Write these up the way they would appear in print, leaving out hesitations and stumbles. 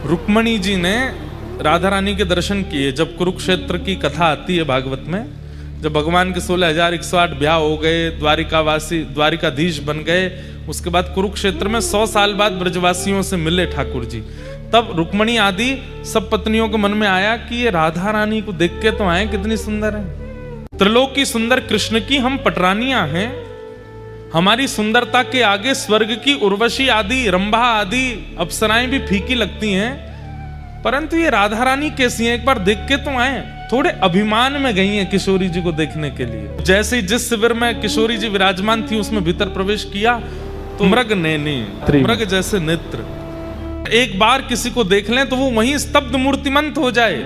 रुक्मणी जी ने राधा रानी के दर्शन किए। जब कुरुक्षेत्र की कथा आती है भागवत में, जब भगवान के 16,108 ब्याह हो गए, द्वारिकाधीश बन गए, उसके बाद कुरुक्षेत्र में 100 साल बाद ब्रजवासियों से मिले ठाकुर जी, तब रुक्मणी आदि सब पत्नियों के मन में आया कि ये राधा रानी को देख के तो आए, कितनी सुंदर है, त्रिलोक की सुंदर कृष्ण की हम पटरानियां हैं, हमारी सुंदरता के आगे स्वर्ग की उर्वशी आदि, रंभा आदि अप्सराएं भी फीकी लगती हैं, परंतु ये राधा रानी कैसी हैं, एक बार देख के तो आए। थोड़े अभिमान में गई हैं किशोरी जी को देखने के लिए। जैसे ही जिस शिविर में किशोरी जी विराजमान थी उसमें भीतर प्रवेश किया तो मृग नैनी, मृग जैसे नेत्र, एक बार किसी को देख लें तो वो वहीं स्तब्ध मूर्तिमंत हो जाए।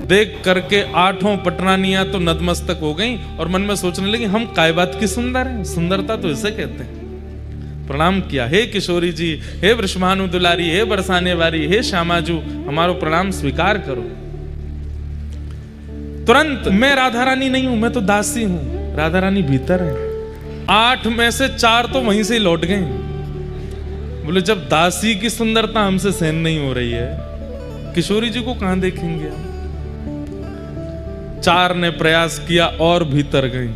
देख करके 8 पटरानियां तो नतमस्तक हो गईं और मन में सोचने लगी हम काय बात की सुंदर हैं, सुंदरता तो इसे कहते हैं। प्रणाम किया, हे किशोरी जी, हे वृषभानु दुलारी, हे बरसाने वाली, हे श्यामाजू, हमारो प्रणाम स्वीकार करो। तुरंत, मैं राधा रानी नहीं हूं, मैं तो दासी हूं, राधा रानी भीतर है। 8 में से 4 तो वहीं से ही लौट गए। बोले जब दासी की सुंदरता हमसे सहन नहीं हो रही है, किशोरी जी को कहां देखेंगे हम। 4 ने प्रयास किया और भीतर गई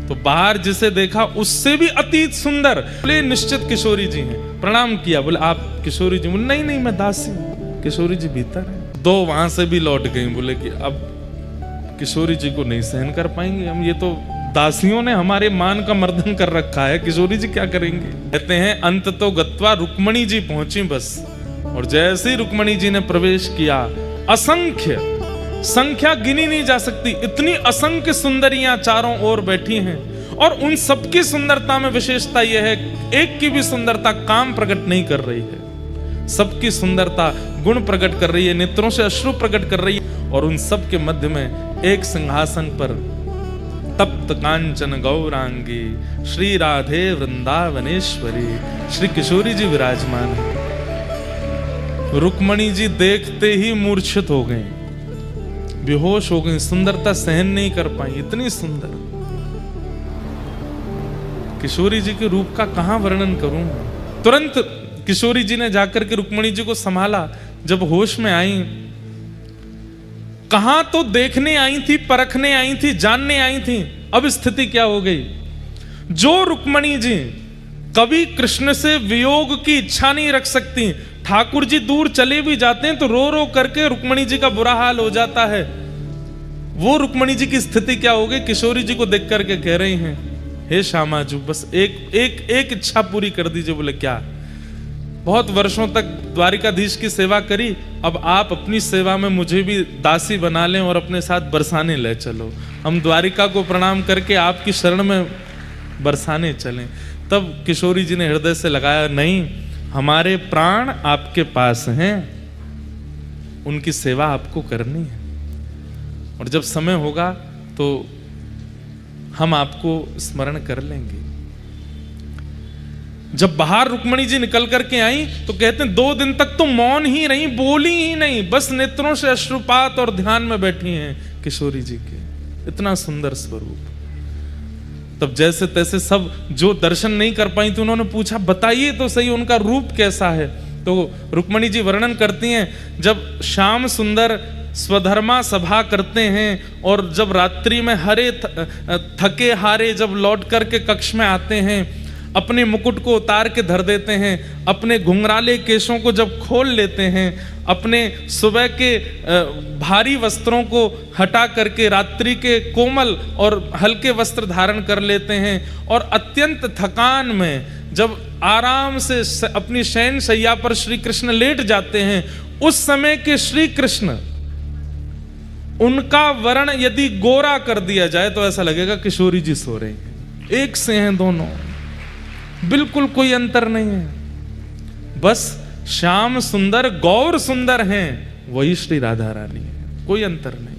तो बाहर जिसे देखा उससे भी अतीत सुंदर, बोले निश्चित किशोरी जी हैं। प्रणाम किया, बोले आप किशोरी जी? बोले नहीं नहीं, मैं दासी हूं, किशोरी जी भीतर है। 2 वहां से भी लौट गई, बोले कि अब किशोरी जी को नहीं सहन कर पाएंगे हम, ये तो दासियों ने हमारे मान का मर्दन कर रखा है, किशोरी जी क्या करेंगे। कहते हैं अंत तो गत्वा रुक्मणी जी पहुंची बस, और जैसे ही रुक्मणी जी ने प्रवेश किया, असंख्य, संख्या गिनी नहीं जा सकती, इतनी असंख्य सुंदरियां चारों ओर बैठी हैं, और उन सबकी सुंदरता में विशेषता यह है, एक की भी सुंदरता काम प्रकट नहीं कर रही है, सबकी सुंदरता गुण प्रकट कर रही है, नेत्रों से अश्रु प्रकट कर रही है। और उन सब के मध्य में एक सिंहासन पर तप्त कांचन गौरांगी श्री राधे वृंदावनेश्वरी श्री किशोरी जी विराजमान है। रुक्मणी जी देखते ही मूर्छित हो गए, बेहोश हो गई, सुंदरता सहन नहीं कर पाई, इतनी सुंदर। किशोरी जी के रूप का कहां वर्णन करूं। तुरंत किशोरी जी ने जाकर के रुक्मणी जी को संभाला। जब होश में आई, कहां तो देखने आई थी, परखने आई थी, जानने आई थी, अब स्थिति क्या हो गई। जो रुक्मणी जी कभी कृष्ण से वियोग की इच्छा नहीं रख सकती, ठाकुर जी दूर चले भी जाते हैं तो रो रो करके रुक्मणी जी का बुरा हाल हो जाता है, वो रुक्मणी जी की स्थिति क्या हो गई। किशोरी जी को देख करके कह रही हैं, हे श्यामाजू, बस एक इच्छा पूरी कर दीजिए। बोले क्या? बहुत वर्षों तक द्वारिकाधीश की सेवा करी, अब आप अपनी सेवा में मुझे भी दासी बना लें और अपने साथ बरसाने ले चलो, हम द्वारिका को प्रणाम करके आपकी शरण में बरसाने चलें। तब किशोरी जी ने हृदय से लगाया, नहीं, हमारे प्राण आपके पास हैं, उनकी सेवा आपको करनी है, और जब समय होगा तो हम आपको स्मरण कर लेंगे। जब बाहर रुक्मणी जी निकल करके आई तो कहते हैं 2 दिन तक तो मौन ही रही, बोली ही नहीं, बस नेत्रों से अश्रुपात और ध्यान में बैठी हैं किशोरी जी के, इतना सुंदर स्वरूप। तब जैसे तैसे सब जो दर्शन नहीं कर पाई थी उन्होंने पूछा, बताइए तो सही उनका रूप कैसा है। तो रुक्मणी जी वर्णन करती हैं, जब श्याम सुंदर स्वधर्मा सभा करते हैं और जब रात्रि में हरे थके हारे जब लौट करके कक्ष में आते हैं, अपने मुकुट को उतार के धर देते हैं, अपने घुंघराले केशों को जब खोल लेते हैं, अपने सुबह के भारी वस्त्रों को हटा करके रात्रि के कोमल और हल्के वस्त्र धारण कर लेते हैं, और अत्यंत थकान में जब आराम से अपनी शयन शैया पर श्री कृष्ण लेट जाते हैं, उस समय के श्री कृष्ण, उनका वर्ण यदि गोरा कर दिया जाए तो ऐसा लगेगा किशोरी जी सो रही हैं, एक से हैं दोनों, बिल्कुल कोई अंतर नहीं है, बस श्याम सुंदर गौर सुंदर हैं, वही श्री राधा रानी है, कोई अंतर नहीं।